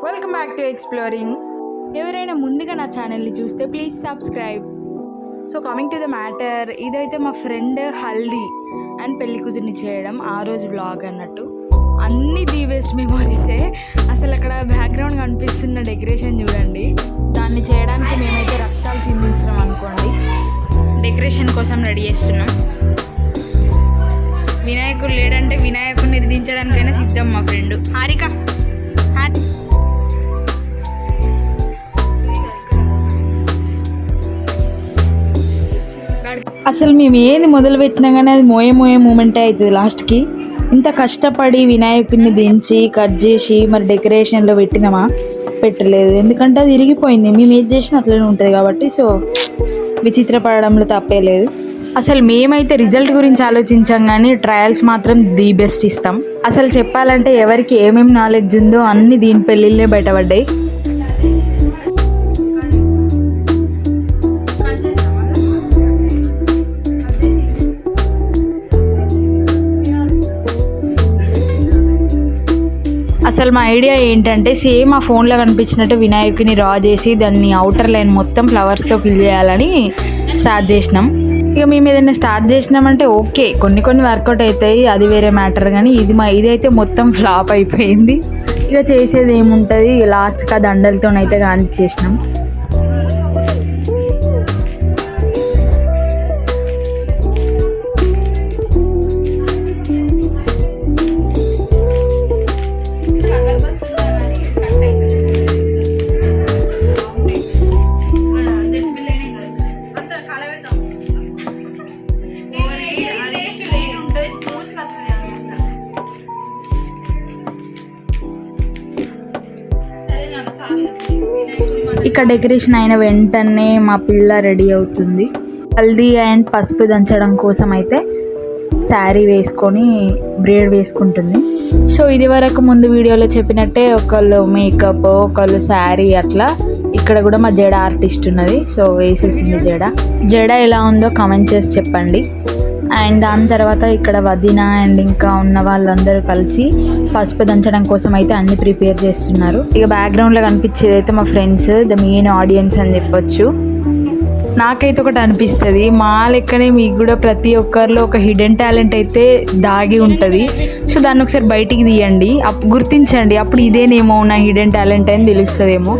Welcome back to exploring. ఎవరైనా ముందుగా నా ఛానల్ని చూస్తే please subscribe. So coming to the matter, ఇదైతే మా ఫ్రెండ్ హల్దీ అండ్ పెళ్లి కూతుర్ని చేయడం ఆ రోజు బ్లాగ్ అన్నట్టు. అన్ని ది బెస్ట్ మెమోరీసే. అసలు అక్కడ బ్యాక్గ్రౌండ్ కనిపిస్తున్న డెకరేషన్ చూడండి. దాన్ని చేయడానికి మేమైతే రక్తాలు చిందించినాం అనుకోండి. డెకరేషన్ కోసం రెడీ చేస్తున్నాం. వినాయకుడు లేడంటే వినాయకుడిని దించడానికైనా సిద్ధం మా ఫ్రెండ్ హారిక. అసలు మేము ఏది మొదలు పెట్టినా కానీ అది మోయే మూమెంటే అవుతుంది లాస్ట్కి. ఇంత కష్టపడి వినాయకుడిని దించి కట్ చేసి మరి డెకరేషన్లో పెట్టినామా? పెట్టలేదు, ఎందుకంటే అది ఇరిగిపోయింది. మేము ఏది చేసినా అట్లనే ఉంటుంది కాబట్టి. సో విచిత్రపడడంలో తప్పే లేదు. అసలు మేమైతే రిజల్ట్ గురించి ఆలోచించాం కానీ ట్రయల్స్ మాత్రం ది బెస్ట్ ఇస్తాం. అసలు చెప్పాలంటే ఎవరికి ఏమేమి నాలెడ్జ్ ఉందో అన్నీ దీని పెళ్ళిళ్ళే బయటపడ్డాయి. అసలు మా ఐడియా ఏంటంటే సేమ్ ఆ ఫోన్లో కనిపించినట్టు వినాయకుని డ్రా చేసి దాన్ని అవుటర్ లైన్ మొత్తం ఫ్లవర్స్తో ఫిల్ చేయాలని స్టార్ట్ చేసినాం. ఇక మేము ఏదైనా స్టార్ట్ చేసినామంటే ఓకే, కొన్ని వర్కౌట్ అవుతాయి, అది వేరే మ్యాటర్. కానీ ఇదైతే మొత్తం ఫ్లాప్ అయిపోయింది. ఇక చేసేది ఏముంటుంది, లాస్ట్కి ఆ దండలతోనైతే కానిచ్చేసినాం. ఇక డెకరేషన్ అయిన వెంటనే మా పిల్ల రెడీ అవుతుంది. హల్దీ అండ్ పసుపు దంచడం కోసం అయితే శారీ వేసుకొని బ్రేడ్ వేసుకుంటుంది. సో ఇది వరకు ముందు వీడియోలో చెప్పినట్టే ఒకళ్ళు మేకప్, ఒకళ్ళు శారీ, అట్లా ఇక్కడ కూడా మా జడ ఆర్టిస్ట్ ఉన్నది. సో వేసేసింది జడ ఎలా ఉందో కామెంట్ చేసి చెప్పండి. అండ్ దాని తర్వాత ఇక్కడ వదిన అండ్ ఇంకా ఉన్న వాళ్ళందరూ కలిసి పసుపు దంచడం కోసం అయితే అన్ని ప్రిపేర్ చేస్తున్నారు. ఇక బ్యాక్గ్రౌండ్లో కనిపించేది అయితే మా ఫ్రెండ్స్, ద మెయిన్ ఆడియన్స్ అని చెప్పొచ్చు. నాకైతే ఒకటి అనిపిస్తుంది, మా లెక్కనే మీకు కూడా ప్రతి ఒక్కరిలో ఒక హిడెన్ టాలెంట్ అయితే దాగి ఉంటుంది. సో దాన్ని ఒకసారి బయటికి తీయండి, గుర్తించండి. అప్పుడు ఇదేనేమో నా హిడెన్ టాలెంట్ అని తెలుస్తుందేమో.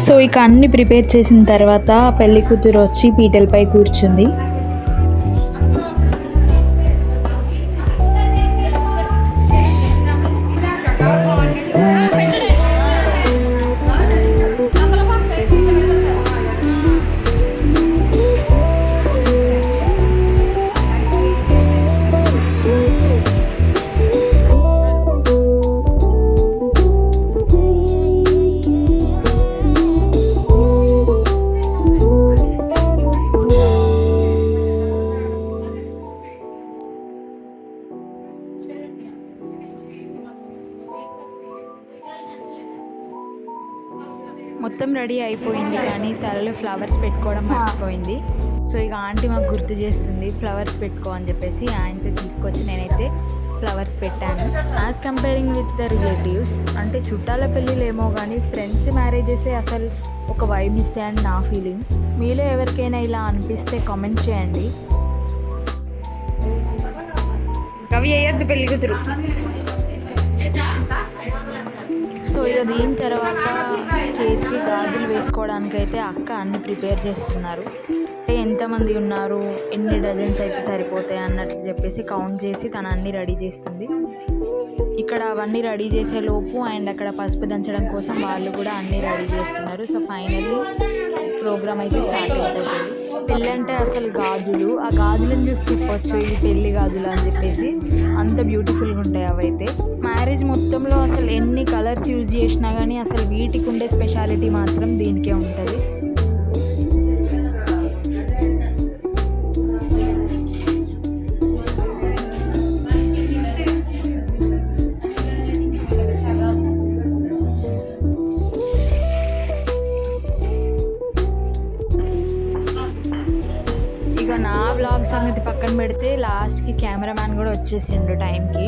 సో ఇక అన్ని ప్రిపేర్ చేసిన తర్వాత పెళ్లి కూతురు వచ్చి పీటలపై కూర్చుంది. మొత్తం రెడీ అయిపోయింది కానీ తలలో ఫ్లవర్స్ పెట్టుకోవడం మర్చిపోయింది. సో ఇక ఆంటీ మాకు గుర్తు చేస్తుంది ఫ్లవర్స్ పెట్టుకో అని చెప్పేసి. ఆయనతో తీసుకొచ్చి నేనైతే ఫ్లవర్స్ పెట్టాను. As comparing with the relatives, అంటే చుట్టాల పెళ్ళిళ్ళు ఏమో కానీ ఫ్రెండ్స్ మ్యారేజెసే అసలు ఒక వైబ్ ఇస్తాయని నా ఫీలింగ్. మీలో ఎవరికైనా ఇలా అనిపిస్తే కామెంట్ చేయండి. కవి అయ్యద్దు పెళ్లి కూతురు. సో ఇక దీని తర్వాత చేతికి గాజులు వేసుకోవడానికి అయితే అక్క అన్ని ప్రిపేర్ చేస్తున్నారు. అంటే ఎంతమంది ఉన్నారు, ఎన్ని డజన్స్ అయితే సరిపోతాయి అన్నట్టు చెప్పేసి కౌంట్ చేసి తను అన్నీ రెడీ చేస్తుంది. ఇక్కడ అవన్నీ రెడీ చేసే లోపు అండ్ అక్కడ పసుపు దంచడం కోసం వాళ్ళు కూడా అన్నీ రెడీ చేస్తున్నారు. సో ఫైనల్లీ ప్రోగ్రామ్ అయితే స్టార్ట్ అయిపోతుంది. పెళ్ళి అంటే అసలు గాజులు, ఆ గాజులను చూసి చెప్పొచ్చు ఇది పెళ్లి గాజులు అని చెప్పేసి. అంత బ్యూటిఫుల్గా ఉంటాయి అవైతే. మ్యారేజ్ మొత్తంలో అసలు ఎన్ని కలర్స్ యూజ్ చేసినా కానీ అసలు వీటికి ఉండే స్పెషాలిటీ మాత్రం దీనికే ఉంటుంది. ఇక నా వ్లాగ్ సంగతి పక్కన పెడితే లాస్ట్కి కెమెరామ్యాన్ కూడా వచ్చేసిండు టైంకి.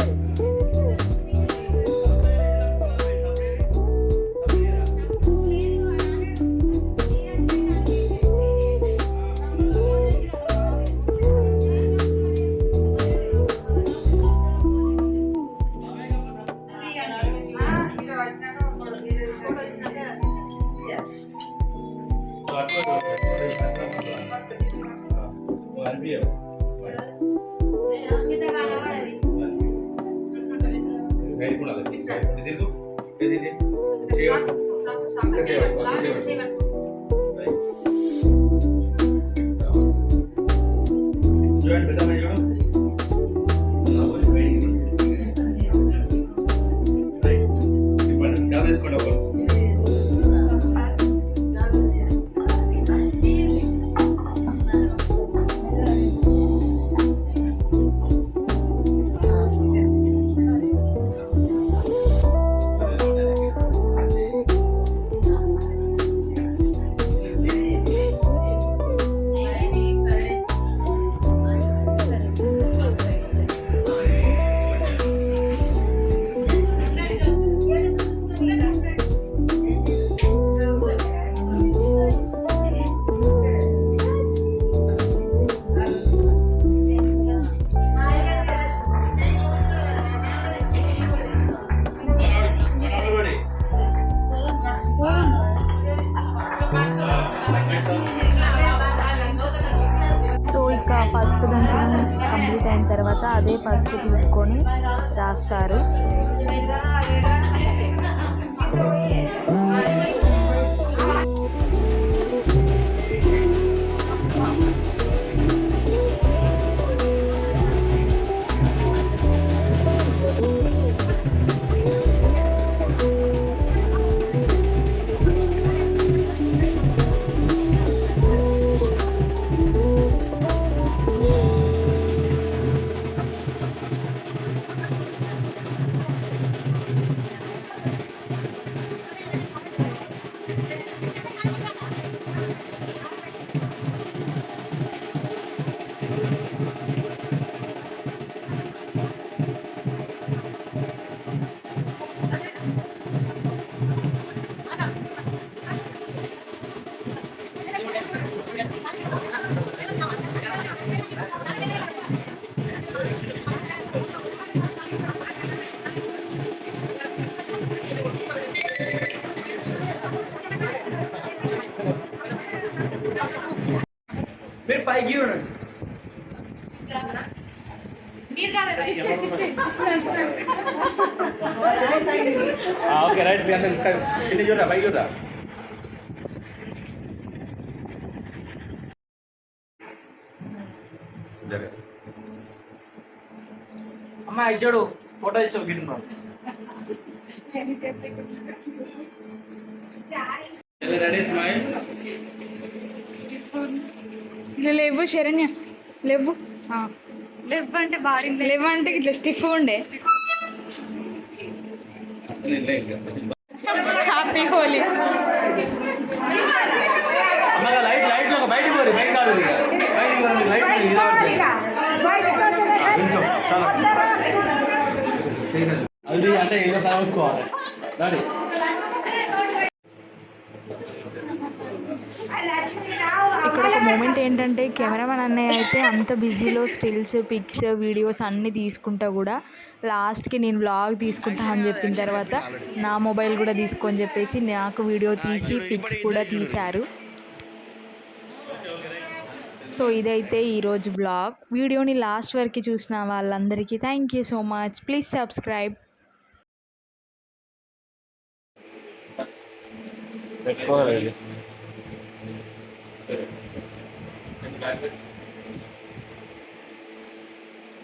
సో ఇక పసుపు దంచడం కంప్లీట్ అయిన తర్వాత అదే పసుపు తీసుకొని రాస్తారు. మీరు పైకి చూడండి. ఓకే రైట్ ఇంటి చూడరా పైకి చూడరా. అమ్మా ఇది చూడు ఫోటో ఇస్తావు గిట్టు రెడీ స్మైల్. లేవు శరణ్య లేవు లెవ్ అంటే బాడీ లేవు అంటే ఇట్లా స్టిఫ్ ఉండే. హ్యాపీ హోలీ. లైట్ లైట్ ఒక బయటకు పోరు బయట కాదు బయటకు పోరు లైట్ అది అంటే ఏదో సాగుకోవాలి దాడి. ఇక్కడ ఒక మూమెంట్ ఏంటంటే కెమెరామెన్ అన్నయ్య అయితే అంత బిజీలో స్టిల్స్ పిక్స్ వీడియోస్ అన్నీ తీసుకుంటా కూడా లాస్ట్కి నేను వ్లాగ్ తీసుకుంటా అని చెప్పిన తర్వాత నా మొబైల్ కూడా తీసుకొని చెప్పేసి నాకు వీడియో తీసి పిక్స్ కూడా తీశారు. సో ఇదైతే ఈరోజు బ్లాగ్. వీడియోని లాస్ట్ వరకు చూసిన వాళ్ళందరికీ thank you so much. Please subscribe.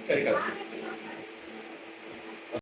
Caricato.